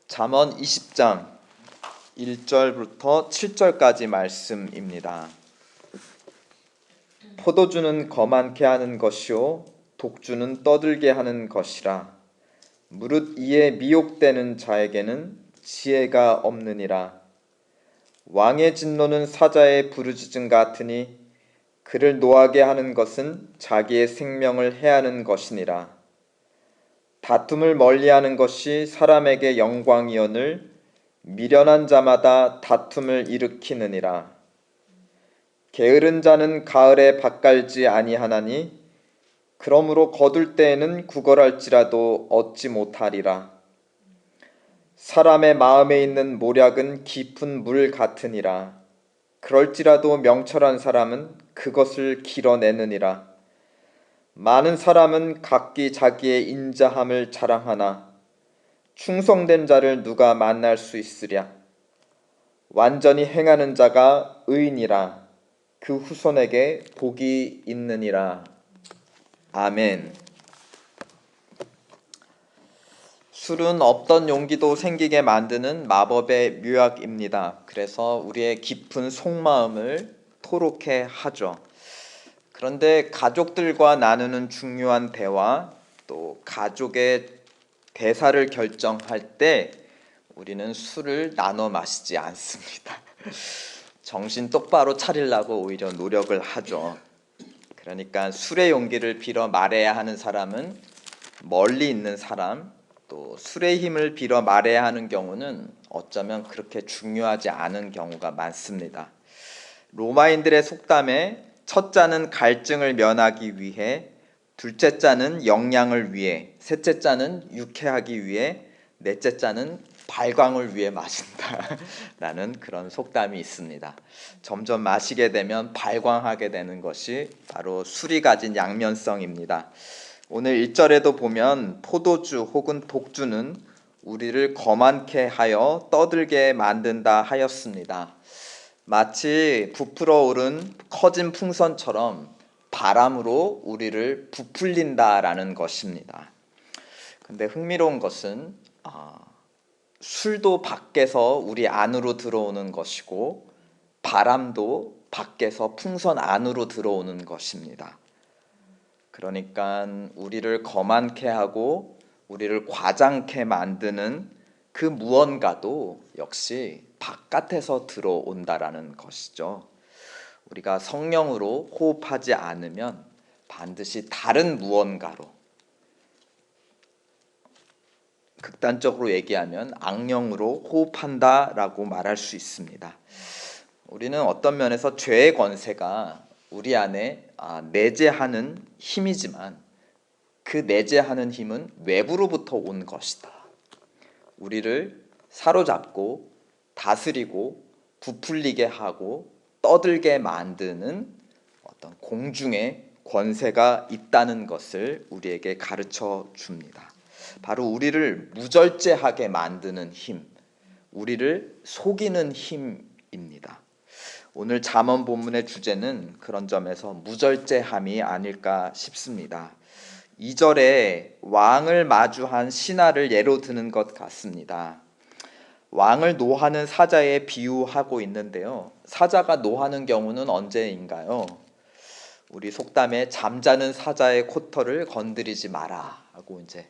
잠언 20장 1절부터 7절까지 말씀입니다. 포도주는 거만케 하는 것이요 독주는 떠들게 하는 것이라. 무릇 이에 미혹되는 자에게는 지혜가 없느니라. 왕의 진노는 사자의 부르짖음 같으니 그를 노하게 하는 것은 자기의 생명을 해하는 것이니라. 다툼을 멀리하는 것이 사람에게 영광이오늘 미련한 자마다 다툼을 일으키느니라. 게으른 자는 가을에 밭갈지 아니하나니 그러므로 거둘 때에는 구걸할지라도 얻지 못하리라. 사람의 마음에 있는 모략은 깊은 물 같으니라. 그럴지라도 명철한 사람은 그것을 길어내느니라. 많은 사람은 각기 자기의 인자함을 자랑하나 충성된 자를 누가 만날 수 있으랴. 완전히 행하는 자가 의인이라. 그 후손에게 복이 있느니라. 아멘. 술은 없던 용기도 생기게 만드는 마법의 묘약입니다. 그래서 우리의 깊은 속마음을 토록해 하죠. 그런데 가족들과 나누는 중요한 대화, 또 가족의 대사를 결정할 때 우리는 술을 나눠 마시지 않습니다. 정신 똑바로 차리려고 오히려 노력을 하죠. 그러니까 술의 용기를 빌어 말해야 하는 사람은 멀리 있는 사람, 또 술의 힘을 빌어 말해야 하는 경우는 어쩌면 그렇게 중요하지 않은 경우가 많습니다. 로마인들의 속담에 첫 자는 갈증을 면하기 위해, 둘째 자는 영양을 위해, 셋째 자는 유쾌하기 위해, 넷째 자는 발광을 위해 마신다 라는 그런 속담이 있습니다. 점점 마시게 되면 발광하게 되는 것이 바로 술이 가진 양면성입니다. 오늘 1절에도 보면 포도주 혹은 독주는 우리를 거만케 하여 떠들게 만든다 하였습니다. 마치 부풀어 오른 커진 풍선처럼 바람으로 우리를 부풀린다라는 것입니다. 근데 흥미로운 것은 술도 밖에서 우리 안으로 들어오는 것이고 바람도 밖에서 풍선 안으로 들어오는 것입니다. 그러니까 우리를 거만케 하고 우리를 과장케 만드는 그 무언가도 역시 바깥에서 들어온다라는 것이죠. 우리가 성령으로 호흡하지 않으면 반드시 다른 무언가로, 극단적으로 얘기하면 악령으로 호흡한다라고 말할 수 있습니다. 우리는 어떤 면에서 죄의 권세가 우리 안에 내재하는 힘이지만 그 내재하는 힘은 외부로부터 온 것이다. 우리를 사로잡고 다스리고 부풀리게 하고 떠들게 만드는 어떤 공중의 권세가 있다는 것을 우리에게 가르쳐 줍니다. 바로 우리를 무절제하게 만드는 힘, 우리를 속이는 힘입니다. 오늘 잠언 본문의 주제는 그런 점에서 무절제함이 아닐까 싶습니다. 2절에 왕을 마주한 신하를 예로 드는 것 같습니다. 왕을 노하는 사자에 비유하고 있는데요. 사자가 노하는 경우는 언제인가요? 우리 속담에 잠자는 사자의 코털을 건드리지 마라 하고 이제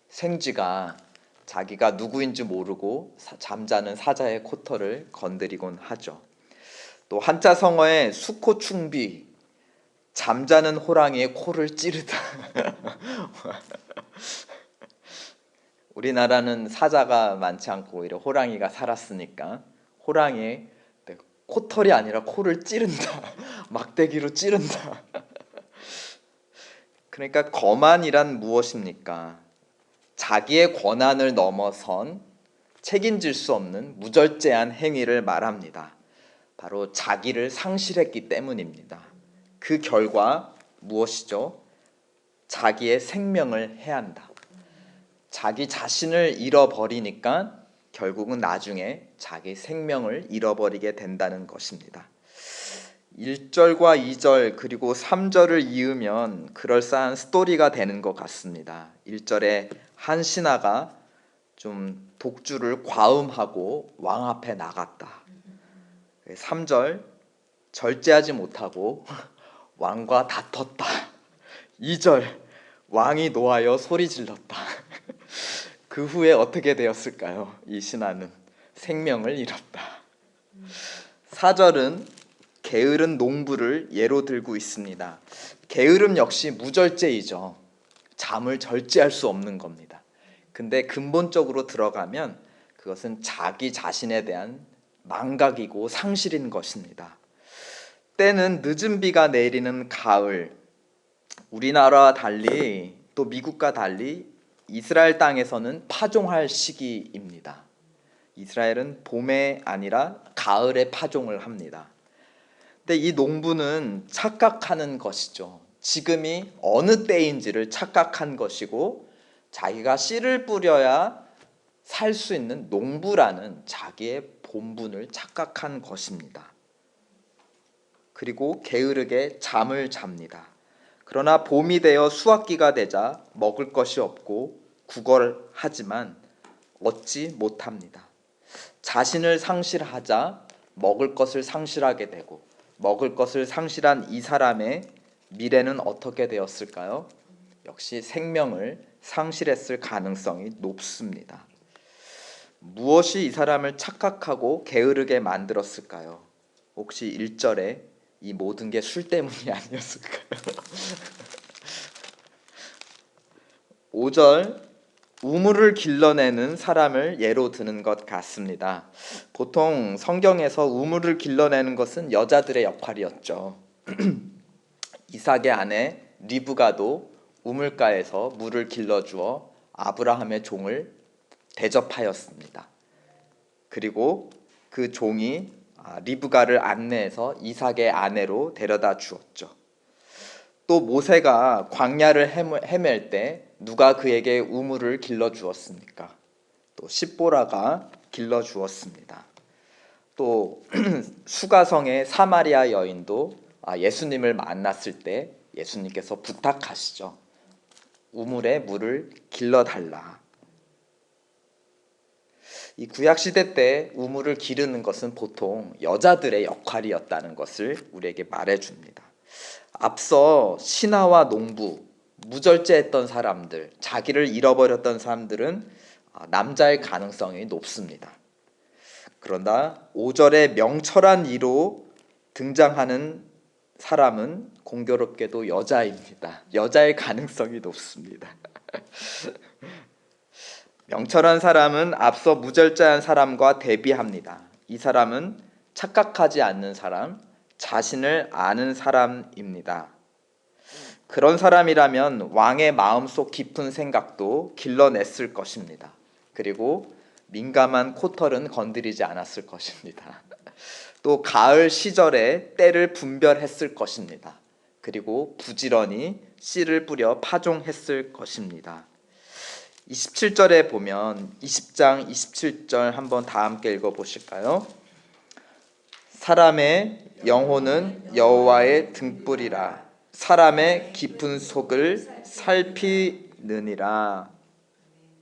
생쥐가 자기가 누구인지 모르고 잠자는 사자의 코털을 건드리곤 하죠. 또 한자 성어에 수코충비, 잠자는 호랑이의 코를 찌르다. 우리나라는 사자가 많지 않고 오히려 호랑이가 살았으니까 호랑이의 코털이 아니라 코를 찌른다. 막대기로 찌른다. 그러니까 거만이란 무엇입니까? 자기의 권한을 넘어선 책임질 수 없는 무절제한 행위를 말합니다. 바로 자기를 상실했기 때문입니다. 그 결과 무엇이죠? 자기의 생명을 해한다. 자기 자신을 잃어버리니까 결국은 나중에 자기 생명을 잃어버리게 된다는 것입니다. 1절과 2절 그리고 3절을 이으면 그럴싸한 스토리가 되는 것 같습니다. 1절에 한 신하가 좀 독주를 과음하고 왕 앞에 나갔다. 3절 절제하지 못하고 왕과 다퉜다. 2절 왕이 노하여 소리 질렀다. 그 후에 어떻게 되었을까요? 이 신하는 생명을 잃었다. 4절은 게으른 농부를 예로 들고 있습니다. 게으름 역시 무절제이죠. 잠을 절제할 수 없는 겁니다. 근데 근본적으로 들어가면 그것은 자기 자신에 대한 망각이고 상실인 것입니다. 때는 늦은 비가 내리는 가을, 우리나라와 달리 또 미국과 달리 이스라엘 땅에서는 파종할 시기입니다. 이스라엘은 봄에 아니라 가을에 파종을 합니다. 근데 이 농부는 착각하는 것이죠. 지금이 어느 때인지를 착각한 것이고 자기가 씨를 뿌려야 살 수 있는 농부라는 자기의 본분을 착각한 것입니다. 그리고 게으르게 잠을 잡니다. 그러나 봄이 되어 수확기가 되자 먹을 것이 없고 구걸하지만 얻지 못합니다. 자신을 상실하자 먹을 것을 상실하게 되고 먹을 것을 상실한 이 사람의 미래는 어떻게 되었을까요? 역시 생명을 상실했을 가능성이 높습니다. 무엇이 이 사람을 착각하고 게으르게 만들었을까요? 혹시 1절에 이 모든 게 술 때문이 아니었을까요? 5절 우물을 길러내는 사람을 예로 드는 것 같습니다. 보통 성경에서 우물을 길러내는 것은 여자들의 역할이었죠. 이삭의 아내 리브가도 우물가에서 물을 길러주어 아브라함의 종을 대접하였습니다. 그리고 그 종이 리브가를 안내해서 이삭의 아내로 데려다 주었죠. 또 모세가 광야를 헤맬 때 누가 그에게 우물을 길러 주었습니까? 또 십보라가 길러 주었습니다. 또 수가성의 사마리아 여인도 예수님을 만났을 때 예수님께서 부탁하시죠. 우물에 물을 길러 달라. 이 구약 시대 때 우물을 기르는 것은 보통 여자들의 역할이었다는 것을 우리에게 말해줍니다. 앞서 신하와 농부, 무절제했던 사람들, 자기를 잃어버렸던 사람들은 남자일 가능성이 높습니다. 그러나 5절에 명철한 이로 등장하는 사람은 공교롭게도 여자입니다. 여자일 가능성이 높습니다. 명철한 사람은 앞서 무절제한 사람과 대비합니다. 이 사람은 착각하지 않는 사람, 자신을 아는 사람입니다. 그런 사람이라면 왕의 마음속 깊은 생각도 길러냈을 것입니다. 그리고 민감한 코털은 건드리지 않았을 것입니다. 또 가을 시절에 때를 분별했을 것입니다. 그리고 부지런히 씨를 뿌려 파종했을 것입니다. 27절에 보면 20장 27절 한번 다 함께 읽어보실까요? 사람의 영혼은 여호와의 등불이라 사람의 깊은 속을 살피느니라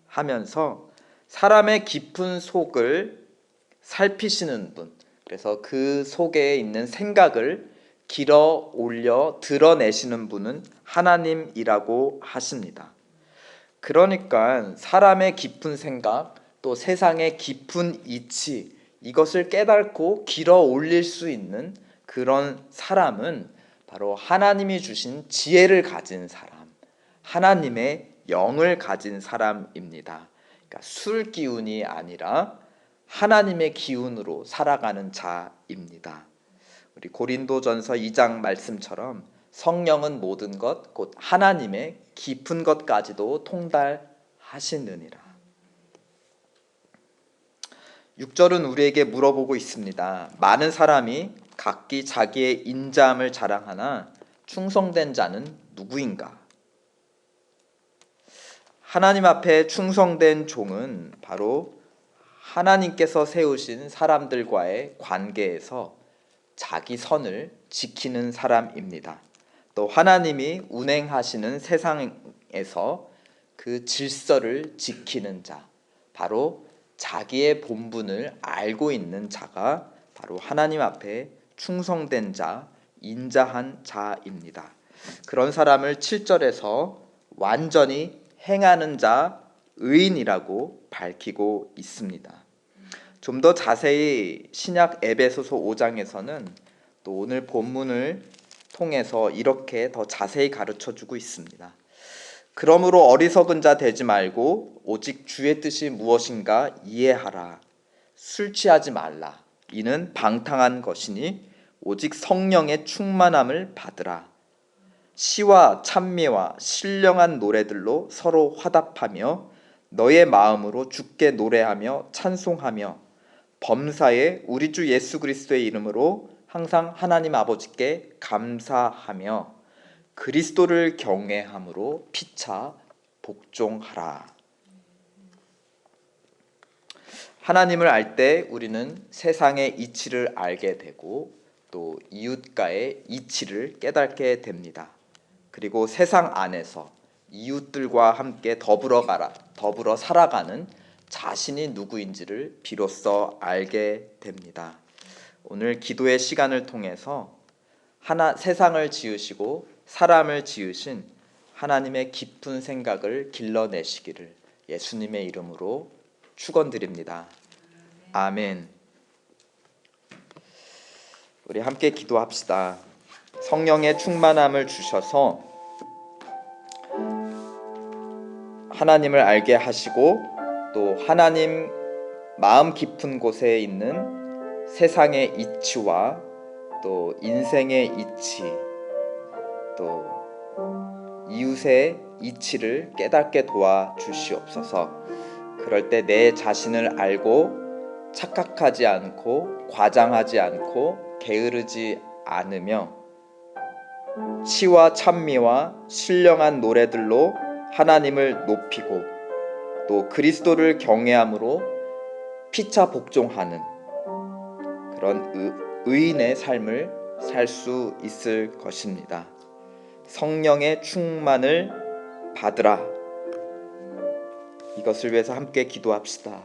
하면서 사람의 깊은 속을 살피시는 분, 그래서 그 속에 있는 생각을 길어 올려 드러내시는 분은 하나님이라고 하십니다. 그러니까 사람의 깊은 생각, 또 세상의 깊은 이치, 이것을 깨닫고 길어 올릴 수 있는 그런 사람은 바로 하나님이 주신 지혜를 가진 사람, 하나님의 영을 가진 사람입니다. 그러니까 술 기운이 아니라 하나님의 기운으로 살아가는 자입니다. 우리 고린도전서 2장 말씀처럼 성령은 모든 것 곧 하나님의 깊은 것까지도 통달하시느니라. 6절은 우리에게 물어보고 있습니다. 많은 사람이 각기 자기의 인자함을 자랑하나 충성된 자는 누구인가? 하나님 앞에 충성된 종은 바로 하나님께서 세우신 사람들과의 관계에서 자기 선을 지키는 사람입니다. 또 하나님이 운행하시는 세상에서 그 질서를 지키는 자, 바로 자기의 본분을 알고 있는 자가 바로 하나님 앞에 충성된 자, 인자한 자입니다. 그런 사람을 7절에서 완전히 행하는 자, 의인이라고 밝히고 있습니다. 좀 더 자세히 신약 에베소서 5장에서는 또 오늘 본문을 통해서 이렇게 더 자세히 가르쳐주고 있습니다. 그러므로 어리석은 자 되지 말고 오직 주의 뜻이 무엇인가 이해하라. 술 취하지 말라. 이는 방탕한 것이니 오직 성령의 충만함을 받으라. 시와 찬미와 신령한 노래들로 서로 화답하며 너의 마음으로 주께 노래하며 찬송하며 범사에 우리 주 예수 그리스도의 이름으로 항상 하나님 아버지께 감사하며 그리스도를 경외함으로 피차 복종하라. 하나님을 알 때 우리는 세상의 이치를 알게 되고 또 이웃과의 이치를 깨닫게 됩니다. 그리고 세상 안에서 이웃들과 함께 더불어 살아가는 자신이 누구인지를 비로소 알게 됩니다. 오늘 기도의 시간을 통해서 세상을 지으시고 사람을 지으신 하나님의 깊은 생각을 길러내시기를 예수님의 이름으로 축원드립니다. 아멘. 우리 함께 기도합시다. 성령의 충만함을 주셔서 하나님을 알게 하시고 또 하나님 마음 깊은 곳에 있는 세상의 이치와 또 인생의 이치 또 이웃의 이치를 깨닫게 도와주시옵소서. 그럴 때 내 자신을 알고 착각하지 않고 과장하지 않고 게으르지 않으며 시와 찬미와 신령한 노래들로 하나님을 높이고 또 그리스도를 경외함으로 피차 복종하는 그런 의인의 삶을 살 수 있을 것입니다. 성령의 충만을 받으라. 이것을 위해서 함께 기도합시다.